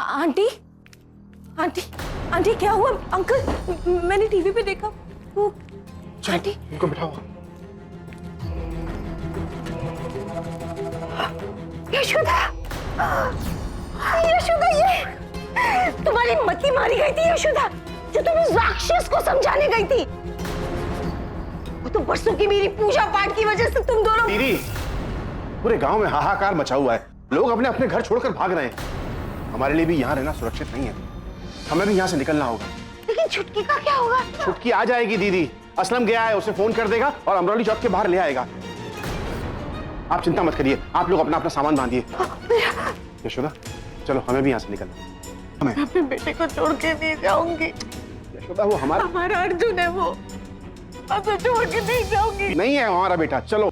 Aunty aunty aunty क्या हुआ? Uncle मैंने टीवी पे देखा वो। आंटी इनको बिठाओ। यशोदा, यशोदा ये तुम्हारी मती मारी गई थी यशोदा, जो तुम उस राक्षस को समझाने गई थी। वो तो बरसों की मेरी पूजा पाठ की वजह से तुम दोनों। दीदी, पूरे गांव में हाहाकार मचा हुआ है, लोग अपने अपने घर छोड़कर भाग रहे हैं। हमारे लिए भी यहाँ रहना सुरक्षित नहीं है, हमें भी यहाँ से निकलना होगा। लेकिन छुटकी का क्या होगा? छुटकी आ जाएगी दीदी, असलम गया है, उसे फोन कर देगा और अमरौली चौक के बाहर ले आएगा। आप चिंता मत करिए, आप लोग अपना अपना सामान बांधिए। यशोदा चलो, हमें भी यहाँ से निकलना। मैं अपने बेटे को छोड़ के नहीं जाऊंगी। यशोदा वो हमारा अर्जुन है, वो तो छोड़ के नहीं जाऊंगी। नहीं है हमारा बेटा, चलो।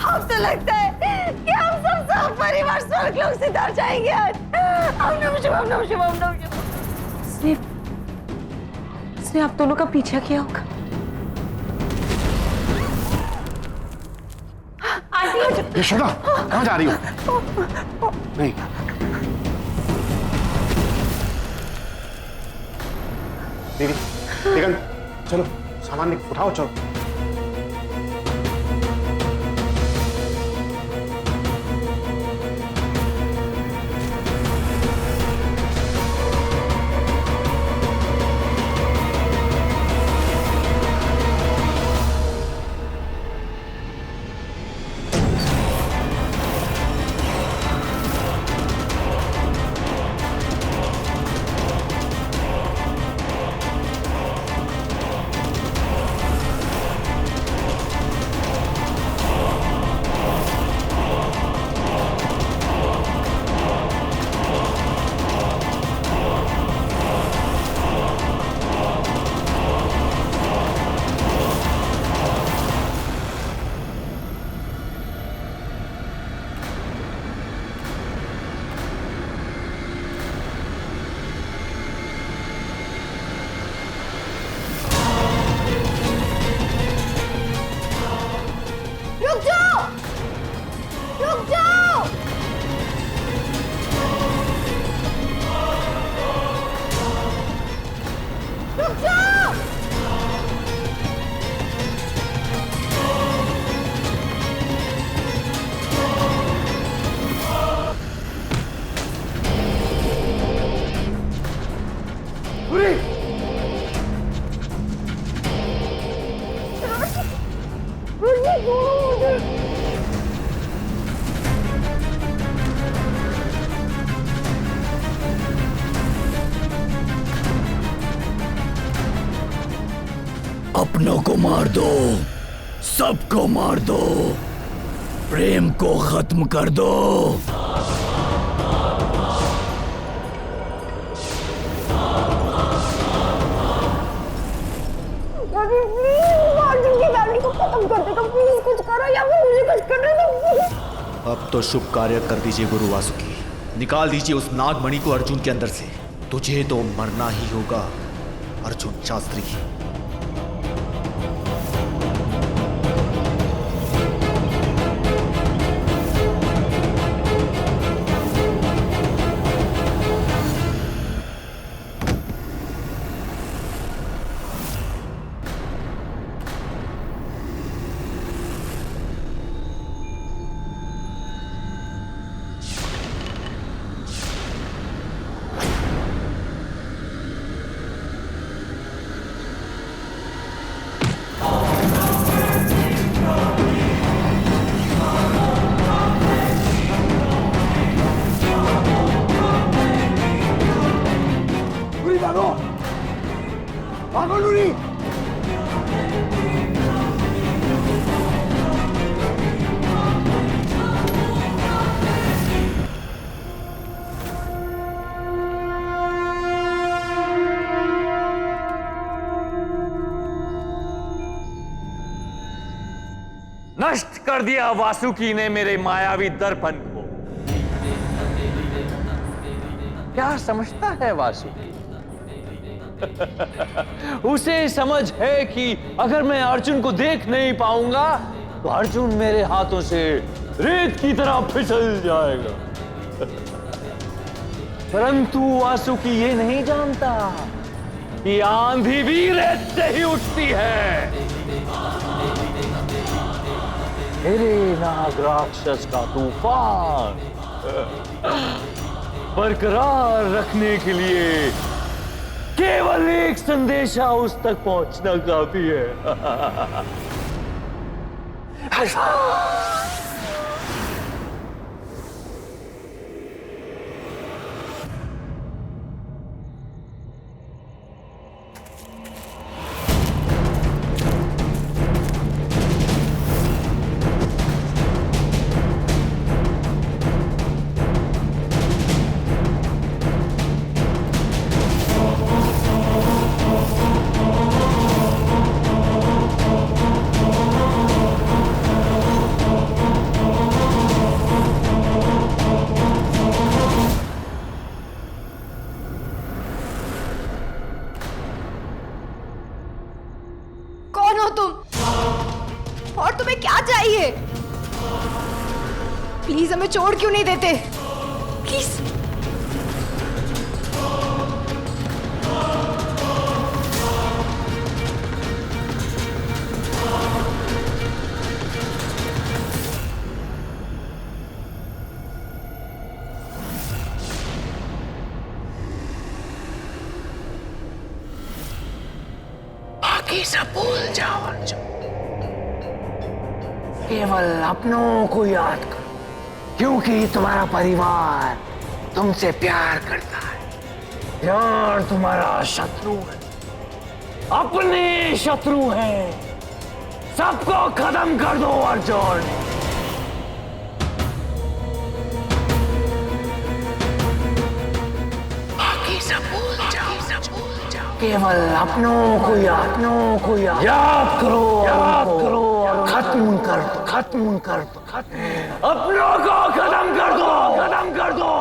अब तो लगता है कि हम सब परिवार स्वर्ग लोक से उतर जाएंगे आज। ओम नमः शिवाय, ओम नमः शिवाय, ओम नमः शिवाय। इसने आप दोनों का पीछा किया होगा। आंटी यशोदा कहाँ जा रही हो? नहीं, दीदी लेकिन चलो सामान उठाओ, चलो। अपनों को मार दो, सबको मार दो, प्रेम को खत्म कर दो। अर्जुन की फैमिली को खत्म कर देगा, प्लीज कुछ करो या फिर मुझे कुछ करने दो। अब तो शुभ कार्य कर दीजिए गुरु वासुकी, निकाल दीजिए उस नागमणि को अर्जुन के अंदर से। तुझे तो मरना ही होगा अर्जुन शास्त्री। नष्ट कर दिया वासुकी ने मेरे मायावी दर्पण को। क्या समझता है वासुकी? उसे समझ है कि अगर मैं अर्जुन को देख नहीं पाऊंगा तो अर्जुन मेरे हाथों से रेत की तरह फिसल जाएगा। परंतु वासुकी ये नहीं जानता कि आंधी भी रेत से ही उठती है। मेरे नाग राक्षस का तूफान बरकरार रखने के लिए केवल एक संदेशा उस तक पहुंचना काफी है। कौन हो तुम और तुम्हें क्या चाहिए? प्लीज हमें छोड़ क्यों नहीं देते? प्लीज। बाकी सब भूल जाओ अर्जुन, केवल अपनों को याद करो, क्योंकि तुम्हारा परिवार तुमसे प्यार करता है। यार तुम्हारा शत्रु है, अपने शत्रु है, सबको खत्म कर दो अर्जुन। बाकी सब भूल जाओ, केवल अपनों को याद करो, खत्म कर दो, अपनों को खत्म कर दो।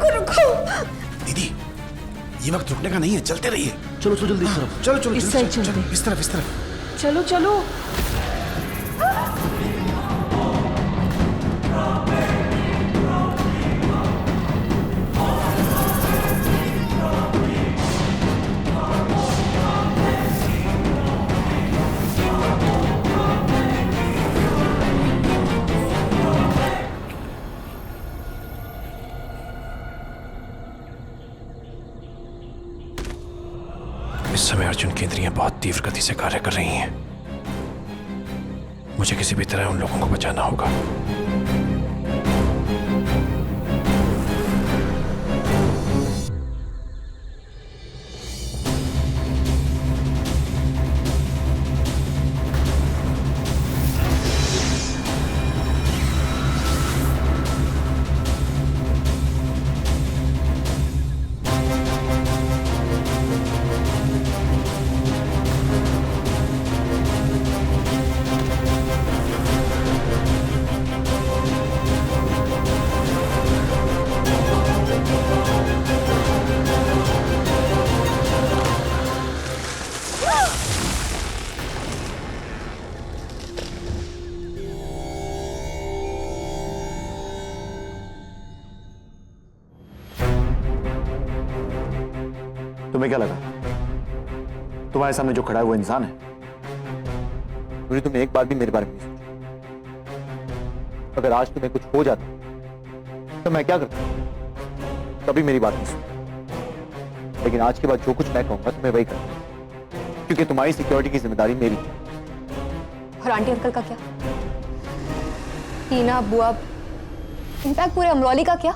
रुको। दीदी, ये वक्त रुकने का नहीं है, चलते रहिए। चलो चलो जल्दी इस तरफ। चलो इस साइड चलते। इस तरफ। चलो। इस समय अर्जुन की इंद्रियां बहुत तीव्र गति से कार्य कर रही हैं। मुझे किसी भी तरह उन लोगों को बचाना होगा। तुम्हें क्या लगा तुम्हारे सामने जो खड़ा है वो इंसान है? मुझे तुमने एक बार भी मेरे बारे में नहीं सोचा। अगर आज तुम्हें कुछ हो जाता तो मैं क्या करता? कभी मेरी बात नहीं सुनी। लेकिन आज के बाद जो कुछ मैं कहूंगा तुम्हें वही करना, क्योंकि तुम्हारी सिक्योरिटी की जिम्मेदारी मेरी है। और आंटी अंकल का क्या? टीना, बुआ, इनफैक्ट पूरे अमरौली का क्या?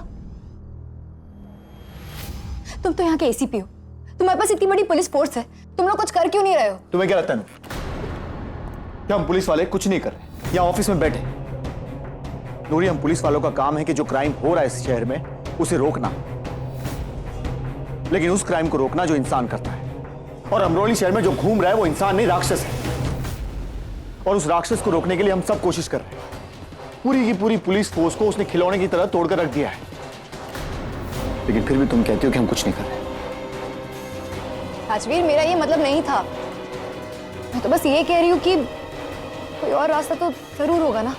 तुम तो यहाँ के एसीपी हो, तुम्हारे पास इतनी बड़ी पुलिस फोर्स है, तुम लोग कुछ कर क्यों नहीं रहे हो? तुम्हें क्या लगता है कि हम पुलिस वाले कुछ नहीं कर रहे या ऑफिस में बैठे? नूरी, हम पुलिस वालों का काम है कि जो क्राइम हो रहा है इस शहर में उसे रोकना, लेकिन उस क्राइम को रोकना जो इंसान करता है। और अमरोली शहर में जो घूम रहा है वो इंसान नहीं, राक्षस है। और उस राक्षस को रोकने के लिए हम सब कोशिश कर रहे हैं। पूरी की पूरी पुलिस फोर्स को उसने खिलौने की तरह तोड़कर रख दिया है, लेकिन फिर भी तुम कहती हो कि हम कुछ नहीं कर रहे। राजवीर, मेरा ये मतलब नहीं था। मैं तो बस ये कह रही हूँ कि कोई और रास्ता तो जरूर होगा ना।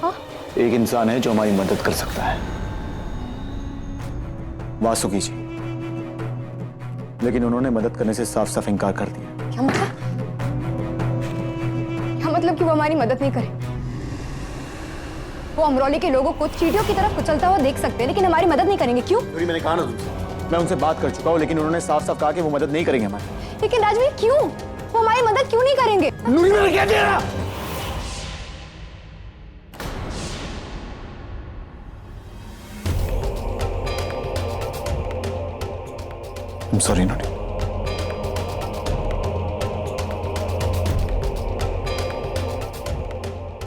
हाँ, एक इंसान है जो हमारी मदद कर सकता है, वासुकी जी, लेकिन उन्होंने मदद करने से साफ साफ इनकार कर दिया। क्या मतलब? क्या मतलब कि वो हमारी मदद नहीं करे? वो अमरोली के लोगों को चींटियों की तरफ कुचलता हुआ देख सकते हैं, लेकिन हमारी मदद नहीं करेंगे। क्यों? मैंने कहा ना तुमसे, मैं उनसे बात कर चुका हूँ, लेकिन उन्होंने साफ साफ कहा कि वो मदद नहीं करेंगे हमारी। लेकिन राजवीर, क्यों? वो हमारी मदद क्यों नहीं करेंगे? नूरी, मैंने क्या किया? I'm sorry, Nuri.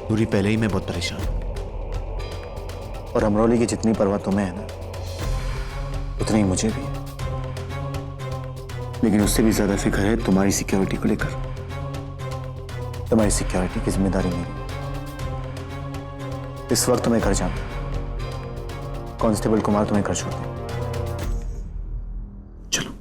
नूरी, पहले ही मैं बहुत परेशान हूं, और अमरोली की जितनी परवाह तुम्हें है ना, उतनी ही मुझे भी है। लेकिन उससे भी ज्यादा फिक्र है तुम्हारी सिक्योरिटी को लेकर। तुम्हारी सिक्योरिटी की जिम्मेदारी मेरी। इस वक्त तुम्हें घर जाना। कांस्टेबल कुमार तुम्हें घर छोड़ दे। चलो।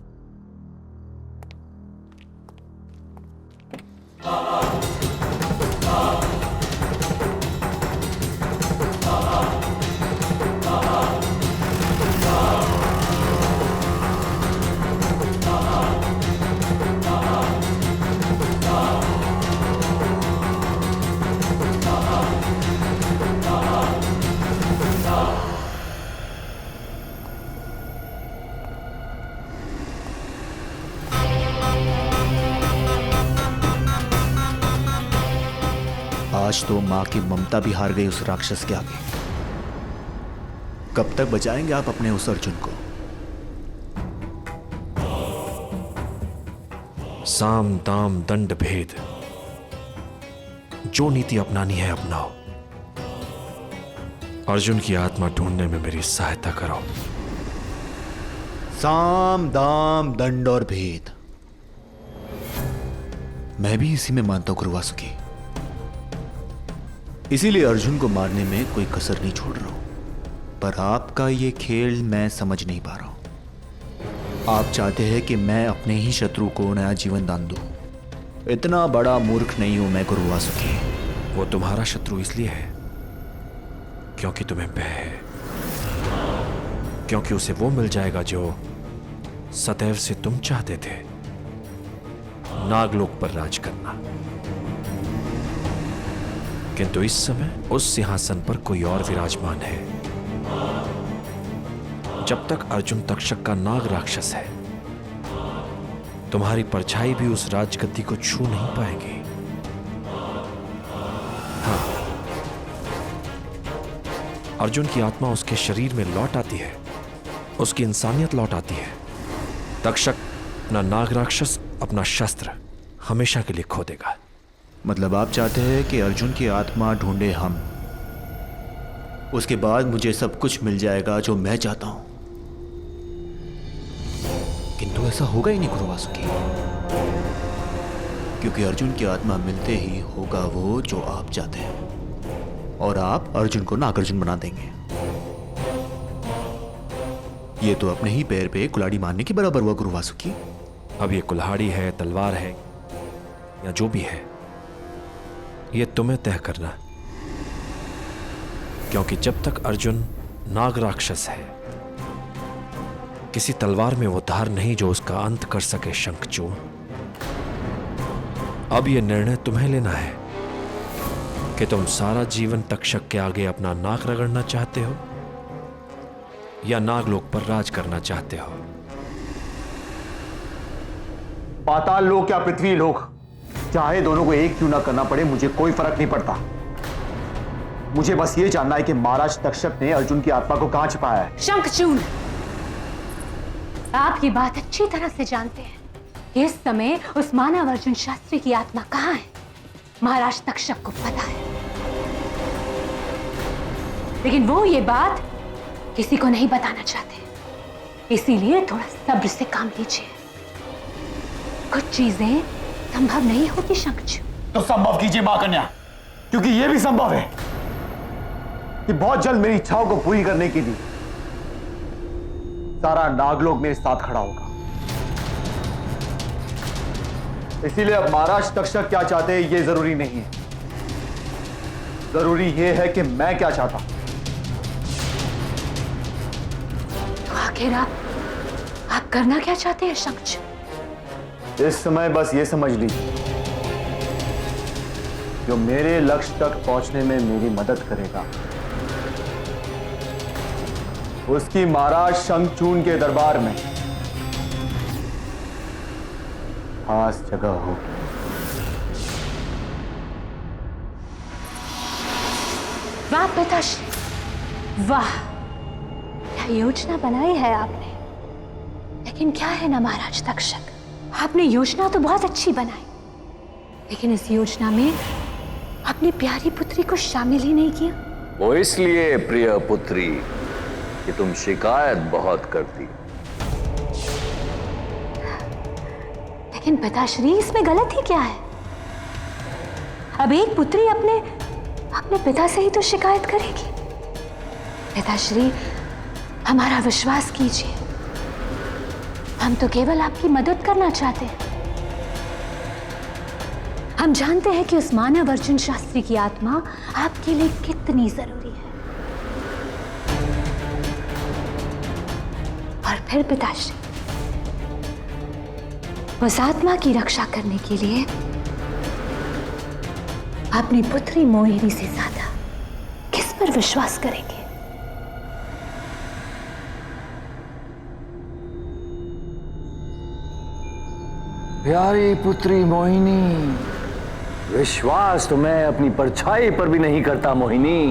आज तो मां की ममता भी हार गई उस राक्षस के आगे। कब तक बचाएंगे आप अपने उस अर्जुन को? साम दाम दंड भेद, जो नीति अपनानी है अपनाओ। अर्जुन की आत्मा ढूंढने में मेरी सहायता करो। साम दाम दंड और भेद, मैं भी इसी में मानता हूं गुरु वासुकी। इसीलिए अर्जुन को मारने में कोई कसर नहीं छोड़ रहा हूं। पर आपका ये खेल मैं समझ नहीं पा रहा हूं। आप चाहते हैं कि मैं अपने ही शत्रु को नया जीवन दान दूं। इतना बड़ा मूर्ख नहीं हूं मैं गुरु वासुकी। वो तुम्हारा शत्रु इसलिए है क्योंकि तुम्हें भय है, क्योंकि उसे वो मिल जाएगा जो सदैव से तुम चाहते थे, नागलोक पर राज करना। किंतु इस समय उस सिंहासन पर कोई और विराजमान है। जब तक अर्जुन तक्षक का नाग राक्षस है, तुम्हारी परछाई भी उस राजगद्दी को छू नहीं पाएगी। हाँ, अर्जुन की आत्मा उसके शरीर में लौट आती है, उसकी इंसानियत लौट आती है। तक्षक अपना नाग राक्षस, अपना शस्त्र हमेशा के लिए खो देगा। मतलब आप चाहते हैं कि अर्जुन की आत्मा ढूंढे हम, उसके बाद मुझे सब कुछ मिल जाएगा जो मैं चाहता हूं। किंतु ऐसा होगा ही नहीं गुरु वासुकी, क्योंकि अर्जुन की आत्मा मिलते ही होगा वो जो आप चाहते हैं, और आप अर्जुन को नागार्जुन बना देंगे। ये तो अपने ही पैर पे कुल्हाड़ी मारने के बराबर हुआ गुरु वासुकी। अब ये कुल्हाड़ी है, तलवार है, या जो भी है, ये तुम्हें तय करना। क्योंकि जब तक अर्जुन नाग राक्षस है, किसी तलवार में वो धार नहीं जो उसका अंत कर सके शंखचूड़। अब ये निर्णय तुम्हें लेना है कि तुम सारा जीवन तक्षक के आगे अपना नाक रगड़ना चाहते हो या नागलोक पर राज करना चाहते हो। पाताल लोक या पृथ्वी लोक, चाहे दोनों को एक क्यों ना करना पड़े, मुझे कोई फर्क नहीं पड़ता। मुझे बस ये जानना है कि महाराज तक्षक ने अर्जुन की आत्मा को कहां छिपाया है। शंखचूड़, आप ये बात अच्छी तरह से जानते हैं कि इस समय उस मानव अर्जुन शास्त्री की आत्मा कहां है। महाराज तक्षक को पता है, लेकिन वो ये बात किसी को नहीं बताना चाहते, इसीलिए थोड़ा सब्र से काम लीजिए। कुछ चीजें संभव नहीं होती शंखचूड़। तो संभव कीजिए मां कन्या, क्योंकि यह भी संभव है कि बहुत जल्द मेरी इच्छाओं को पूरी करने के लिए सारा नागलोक मेरे साथ खड़ा होगा। इसीलिए अब महाराज तक्षक क्या चाहते हैं यह जरूरी नहीं है, जरूरी यह है कि मैं क्या चाहता हूं। आखिर आप करना क्या चाहते हैं शंखचूड़? इस समय बस ये समझ लीजिए, जो मेरे लक्ष्य तक पहुंचने में मेरी मदद करेगा उसकी महाराज शंखचूड़ के दरबार में खास जगह होगी। वाह पिताश्री, वाह, क्या योजना बनाई है आपने। लेकिन क्या है ना महाराज तक्षक, आपने योजना तो बहुत अच्छी बनाई, लेकिन इस योजना में अपनी प्यारी पुत्री को शामिल ही नहीं किया। वो इसलिए प्रिय पुत्री कि तुम शिकायत बहुत करती। लेकिन पिताश्री, इसमें गलत ही क्या है? अब एक पुत्री अपने पिता से ही तो शिकायत करेगी। पिताश्री, हमारा विश्वास कीजिए, हम तो केवल आपकी मदद करना चाहते हैं। हम जानते हैं कि उस मानव अर्जुन शास्त्री की आत्मा आपके लिए कितनी जरूरी है। और फिर पिताश्री, उस आत्मा की रक्षा करने के लिए अपनी पुत्री मोहिनी से ज्यादा किस पर विश्वास करेंगे? प्यारी पुत्री मोहिनी, विश्वास तो मैं अपनी परछाई पर भी नहीं करता मोहिनी।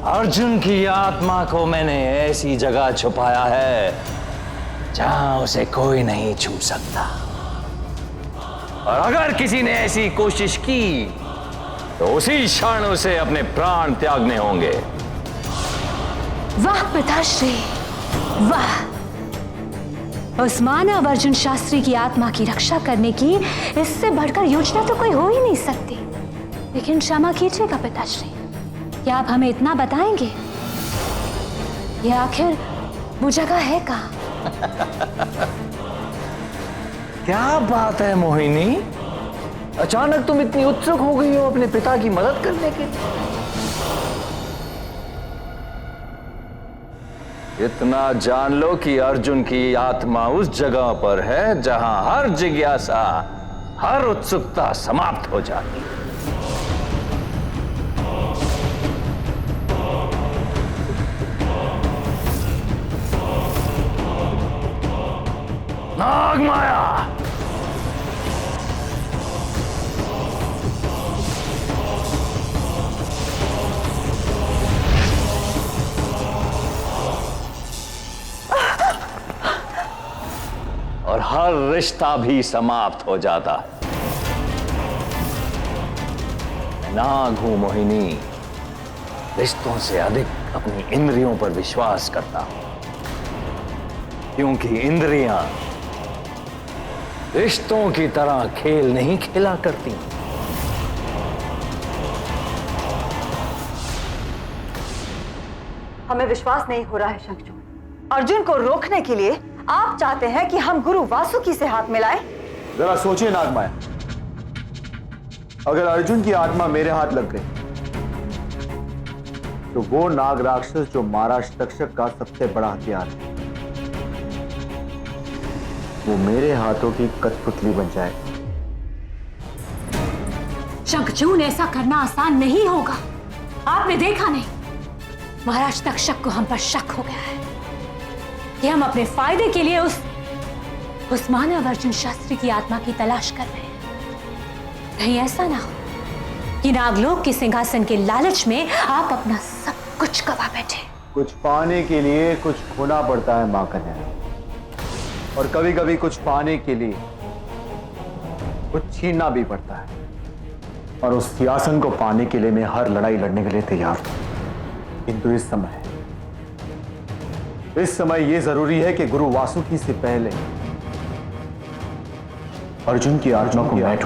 अर्जुन की आत्मा को मैंने ऐसी जगह छुपाया है जहां उसे कोई नहीं छू सकता, और अगर किसी ने ऐसी कोशिश की तो उसी क्षण उसे अपने प्राण त्यागने होंगे। वाह पिताश्री, वाह! उस मानव अर्जुन शास्त्री की आत्मा की रक्षा करने की इससे बढ़कर योजना तो कोई हो ही नहीं सकती। लेकिन क्षमा कीजिएगा पिताश्री, क्या आप हमें इतना बताएंगे कि आखिर वो जगह है कहाँ? क्या बात है मोहिनी, अचानक तुम इतनी उत्सुक हो गई हो अपने पिता की मदद करने के लिए? इतना जान लो कि अर्जुन की आत्मा उस जगह पर है जहां हर जिज्ञासा, हर उत्सुकता समाप्त हो जाती है। नागमाया, और हर रिश्ता भी समाप्त हो जाता है। मैं नाग हूं मोहिनी, रिश्तों से अधिक अपनी इंद्रियों पर विश्वास करता हूं, क्योंकि इंद्रियां रिश्तों की तरह खेल नहीं खेला करती। हमें विश्वास नहीं हो रहा है शंखचूड़। अर्जुन को रोकने के लिए आप चाहते हैं कि हम गुरु वासुकी से हाथ मिलाएं? जरा सोचिए नागमाया, अगर अर्जुन की आत्मा मेरे हाथ लग गई तो वो नाग राक्षस जो महाराज तक्षक का सबसे बड़ा हथियार है, वो मेरे हाथों की कठपुतली बन जाएगी। शंखचूड़, ऐसा करना आसान नहीं होगा। आपने देखा नहीं, महाराज तक्षक को हम पर शक हो गया है कि हम अपने फायदे के लिए उस मानव अर्जुन शास्त्री की आत्मा की तलाश कर रहे हैं। कहीं ऐसा ना हो कि नागलोक के सिंहासन के लालच में आप अपना सब कुछ गवा बैठे। कुछ पाने के लिए कुछ खोना पड़ता है मां कन्या, और कभी कभी कुछ पाने के लिए कुछ छीनना भी पड़ता है। और उस सिंहासन को पाने के लिए मैं हर लड़ाई लड़ने के लिए तैयार हूं। किंतु इस समय यह जरूरी है कि गुरु वासुकी से पहले अर्जुन की आत्मा को मैं